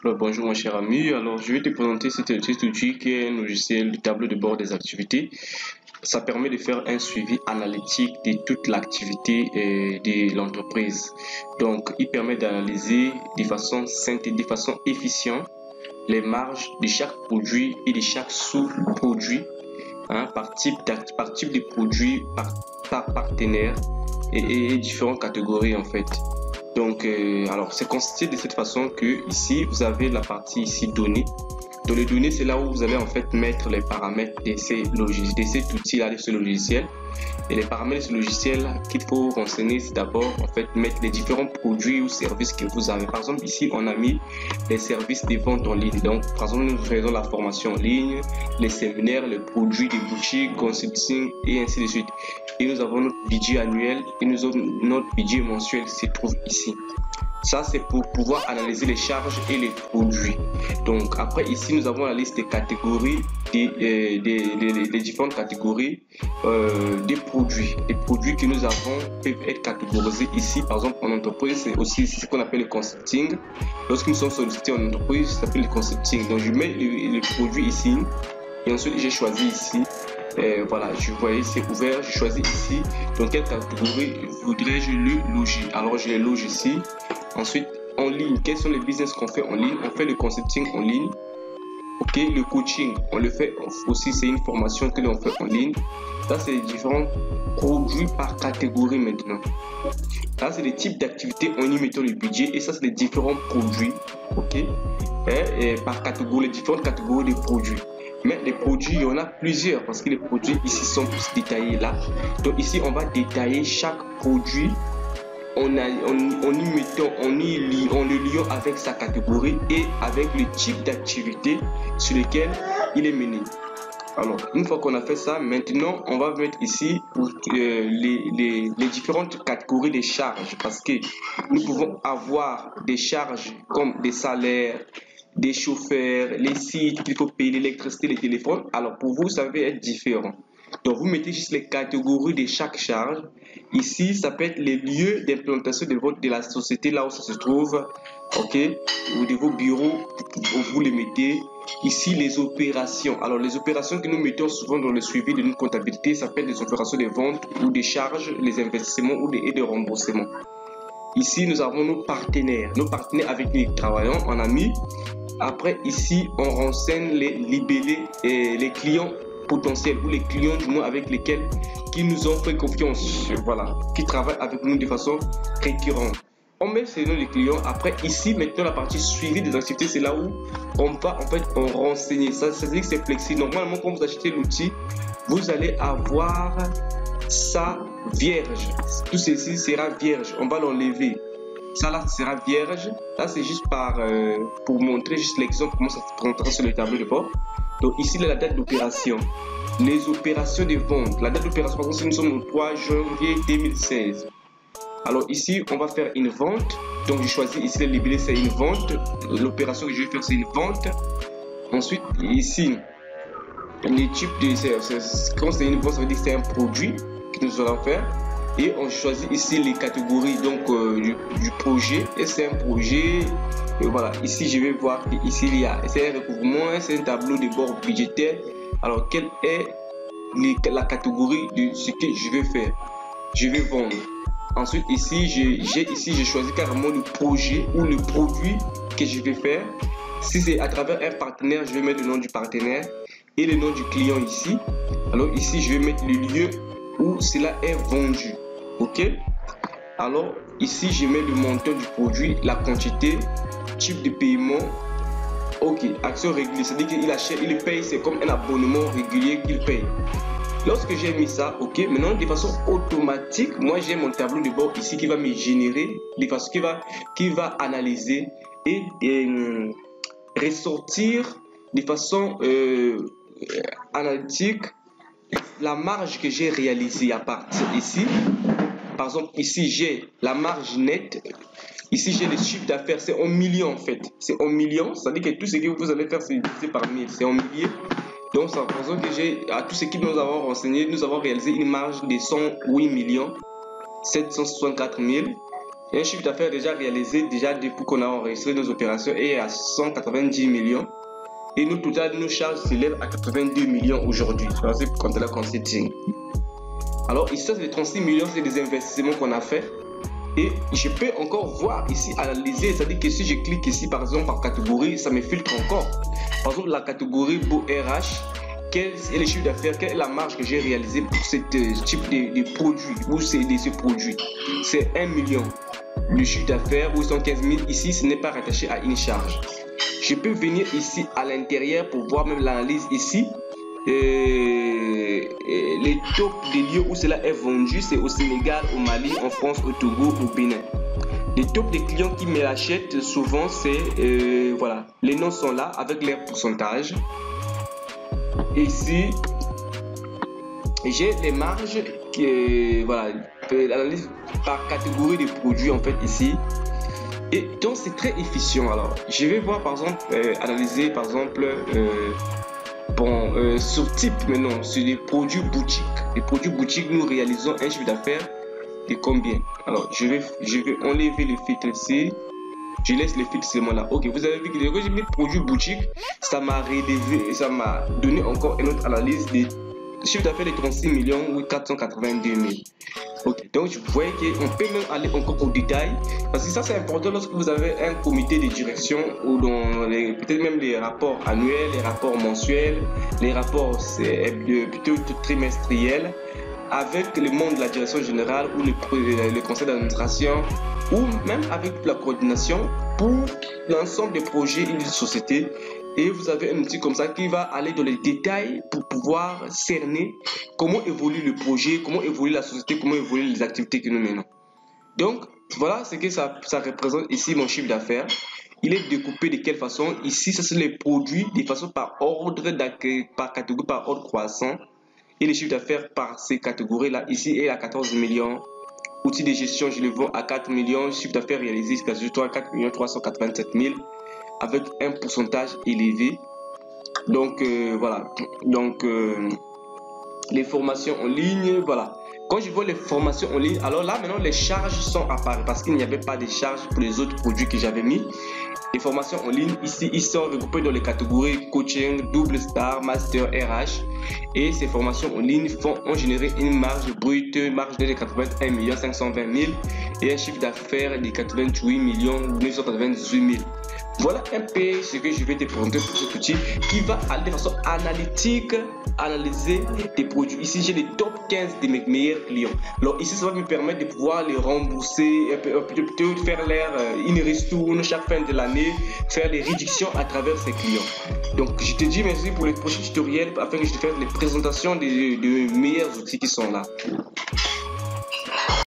Bonjour mon cher ami, alors je vais te présenter cet outil qui est un logiciel de tableau de bord des activités. Ça permet de faire un suivi analytique de toute l'activité de l'entreprise. Donc il permet d'analyser de façon simple et de façon efficiente les marges de chaque produit et de chaque sous-produit, par type de produit, par partenaire et différentes catégories en fait. Donc, alors c'est constitué de cette façon que ici vous avez la partie ici données. Dans les données, c'est là où vous allez en fait mettre les paramètres de cet outil-là, de ce logiciel. Et les paramètres de ce logiciel qu'il faut renseigner, c'est d'abord en fait mettre les différents produits ou services que vous avez. Par exemple, ici on a mis les services de vente en ligne. Donc, par exemple, nous faisons la formation en ligne, les séminaires, les produits des boutiques, consulting et ainsi de suite. Et nous avons notre budget annuel et notre budget mensuel qui se trouve ici. Ça, c'est pour pouvoir analyser les charges et les produits. Donc, après, ici, nous avons la liste des catégories, des différentes catégories des produits. Les produits que nous avons peuvent être catégorisés ici. Par exemple, en entreprise, c'est aussi ce qu'on appelle le consulting. Lorsque nous sommes sollicités en entreprise, ça s'appelle le consulting. Donc, je mets les produits ici. Et ensuite, j'ai choisi ici. Voilà, je voyais c'est ouvert, je choisis ici dans quelle catégorie voudrais-je le loger. Alors je les loge ici. Ensuite, en ligne, quels sont les business qu'on fait en ligne? On fait le consulting en ligne. Ok, le coaching, on le fait aussi, c'est une formation que l'on fait en ligne. Là, c'est les différents produits par catégorie maintenant. Là, c'est les types d'activités en y mettant le budget. Et ça, c'est les différents produits. Ok, et par catégorie, les différentes catégories de produits. Mais les produits, il y en a plusieurs parce que les produits ici sont tous détaillés là. Donc ici, on va détailler chaque produit en le liant avec sa catégorie et avec le type d'activité sur lequel il est mené. Alors, une fois qu'on a fait ça, maintenant, on va mettre ici les différentes catégories de charges parce que nous pouvons avoir des charges comme des salaires, des chauffeurs, les sites qu'il faut payer, l'électricité, les téléphones. Alors, pour vous, ça va être différent. Donc, vous mettez juste les catégories de chaque charge. Ici, ça peut être les lieux d'implantation de la société, là où ça se trouve, ok, ou de vos bureaux, vous les mettez. Ici, les opérations. Alors, les opérations que nous mettons souvent dans le suivi de notre comptabilité, ça peut être des opérations de vente ou des charges, les investissements et des remboursements. Ici, nous avons nos partenaires avec qui nous travaillons en amis. Après, ici, on renseigne les libellés et les clients potentiels ou les clients du moins avec lesquels qui nous ont fait confiance, voilà, qui travaillent avec nous de façon récurrente. On met ces noms de clients. Après, ici, maintenant, la partie suivi des activités, c'est là où on va en fait renseigner. Ça veut dire que c'est flexible. Normalement, quand vous achetez l'outil, vous allez avoir ça vierge. Tout ceci sera vierge. On va l'enlever. Ça là sera vierge. Là, c'est juste pour montrer juste l'exemple comment ça se présentera sur le tableau de bord. Donc ici, la date d'opération. Les opérations de vente. La date d'opération, par exemple, si nous sommes au 3 janvier 2016. Alors ici, on va faire une vente. Donc je choisis ici le libellé, c'est une vente. L'opération que je vais faire, c'est une vente. Ensuite, ici, les types de... Quand c'est une vente, ça veut dire que c'est un produit que nous allons faire. Et on choisit ici les catégories donc du projet. Et c'est un projet. Et voilà, ici je vais voir qu'ici il y a c'est un recouvrement, c'est un tableau de bord budgétaire. Alors quelle est la catégorie de ce que je vais faire? Je vais vendre. Ensuite ici j'ai choisi carrément le projet ou le produit que je vais faire. Si c'est à travers un partenaire, je vais mettre le nom du partenaire et le nom du client ici. Alors ici je vais mettre le lieu où cela est vendu. Ok, alors ici je mets le montant du produit, la quantité, type de paiement. Ok, action régulière, c'est-à-dire qu'il achète, il paye, c'est comme un abonnement régulier qu'il paye. Lorsque j'ai mis ça, ok, maintenant de façon automatique, moi j'ai mon tableau de bord ici qui va me générer, de façon qui va analyser et ressortir de façon analytique la marge que j'ai réalisée à partir ici. Par exemple, ici j'ai la marge nette. Ici j'ai le chiffre d'affaires, c'est en millions en fait. C'est en millions, c'est-à-dire que tout ce que vous allez faire, c'est divisé par 1000, c'est en milliers. Donc ça représente que à tout ce que nous avons renseigné, nous avons réalisé une marge de 108 764 un chiffre d'affaires déjà réalisé déjà depuis qu'on a enregistré nos opérations est à 190 millions. Et nous, total, nos charges s'élèvent à 82 millions aujourd'hui. C'est pour compter la consulting. Alors ici, c'est les 36 millions, c'est des investissements qu'on a fait. Et je peux encore voir ici, analyser, c'est-à-dire que si je clique ici, par exemple, par catégorie, ça me filtre encore. Par exemple, la catégorie Beau RH, quel est le chiffre d'affaires, quelle est la marge que j'ai réalisée pour ce type de produit ou ce produit. C'est 1 million. Le chiffre d'affaires ou 115 000, ici, ce n'est pas rattaché à une charge. Je peux venir ici à l'intérieur pour voir même l'analyse ici. Les tops des lieux où cela est vendu, c'est au Sénégal, au Mali, en France, au Togo, au Bénin. Les tops des clients qui me l'achètent souvent, c'est voilà, les noms sont là avec leur pourcentage. Ici, j'ai les marges qui voilà, l'analyse par catégorie de produits en fait ici. Et donc c'est très efficient. Alors, je vais voir par exemple analyser par exemple sur type maintenant, sur les produits boutiques. Les produits boutiques, nous réalisons un chiffre d'affaires de combien? Alors, je vais enlever le filtre ici. Je laisse le filtre seulement là. Ok, vous avez vu que j'ai mis produits boutiques, ça m'a relevé, ça m'a donné encore une autre analyse de chiffre d'affaires de 36 millions ou 482 000. Ok, donc je voyais qu'on peut même aller encore au détail parce que ça c'est important lorsque vous avez un comité de direction ou dans peut-être même les rapports annuels, les rapports mensuels, les rapports plutôt trimestriels avec le monde de la direction générale ou le conseil d'administration ou même avec la coordination pour l'ensemble des projets d'une société. Et vous avez un outil comme ça qui va aller dans les détails pour pouvoir cerner comment évolue le projet, comment évolue la société, comment évoluent les activités que nous menons. Donc, voilà ce que ça représente ici mon chiffre d'affaires. Il est découpé de quelle façon? Ici, ce sont les produits de façon par ordre, par catégorie, par ordre croissant. Et les chiffres d'affaires par ces catégories-là, ici est à 14 millions. Outils de gestion, je le vends à 4 millions. Chiffre d'affaires réalisé jusqu'à 4 387 000 avec un pourcentage élevé. Donc voilà. Donc les formations en ligne, voilà. Quand je vois les formations en ligne, alors là maintenant les charges sont apparues parce qu'il n'y avait pas de charges pour les autres produits que j'avais mis. Les formations en ligne, ici, ils sont regroupés dans les catégories coaching, double star, master, RH. Et ces formations en ligne ont généré une marge brute, marge de 81 520 000 et un chiffre d'affaires de 88 998 000. Voilà un peu ce que je vais te présenter pour cet outil qui va aller de façon analytique, analyser tes produits. Ici, j'ai les top 15 de mes meilleurs clients. Alors ici, ça va me permettre de pouvoir les rembourser, plutôt faire une ristourne chaque fin de l'année, faire des réductions à travers ces clients. Donc, je te dis merci pour les prochains tutoriels afin que je te fasse les présentations des meilleurs outils qui sont là.